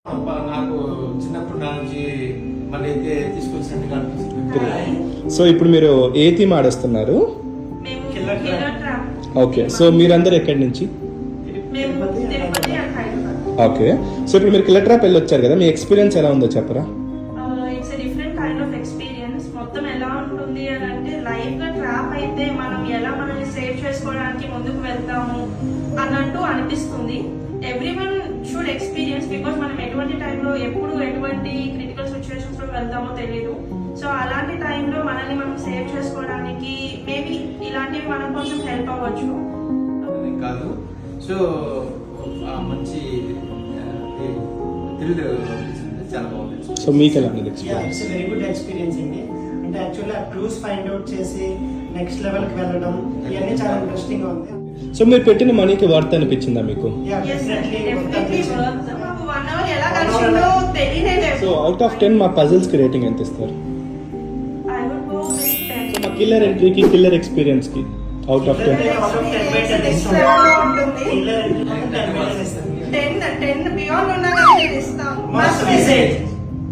నాకు చిన్నప్పుడు నుంచి మళ్ళీ తీసుకొచ్చినట్టుగా అనిపిస్తుంది. సో ఇప్పుడు మీరు ఏ థీమ్ ఆడేస్తున్నారు? ఓకే, సో మీరందరూ ఎక్కడి నుంచి? ఓకే, సో ఇప్పుడు మీరు కిల్లర్ ట్రాప్ వెళ్ళొచ్చారు కదా, మీ ఎక్స్పీరియన్స్ ఎలా ఉందో చెప్పరా? It's different kind of experience. మొత్తం ఎలా ఉంటుంది అని అంటే లైవ్ గా ట్రాప్ అయితే మనం ఎలా మనల్ని సేవ్ చేసుకోవడానికి ముందుకు వెళ్తాము అన్నట్టు అనిపిస్తుంది. ఎవ్రీవన్ షుడ్ ఎక్స్పీరియన్స్, బికాస్ మనం ఎటువంటి టైంలో ఎప్పుడు ఎటువంటి క్రిటికల్ సిచ్యువేషన్స్ లో వెళ్తామో తెలియదు. సో అలాంటి టైంలో మనల్ని మనం సేవ్ చేసుకోవడానికి మేబీ ఇలాంటివి మనం కొంచెం హెల్ప్ అవ్వచ్చు కాదు. సో మంచి థ్రిల్ చాలా బాగుంది. సో మీకు ఎలా ఉంది experience? It's very good experience అండి. అంటే యాక్చువల్లీ ఆ క్లూస్ ఫైండ్ అవుట్ చేసి నెక్స్ట్ లెవెల్ కి వెళ్ళడం ఇవన్నీ చాలా ఇంట్రెస్టింగ్ గా ఉంది. సో మీరు పెట్టిన మనీకి వర్త్ అనిపించిందా మీకు? సో అవుట్ ఆఫ్ 10 మా పజిల్స్ కి రేటింగ్ ఎంత ఇస్తారు? మా కిల్లర్ ఎంట్రీకి కిల్లర్ ఎక్స్పీరియన్స్ కి అవుట్ ఆఫ్ 10 10 బియాండ్ ఉన్నా కానీ నేను ఇస్తాను.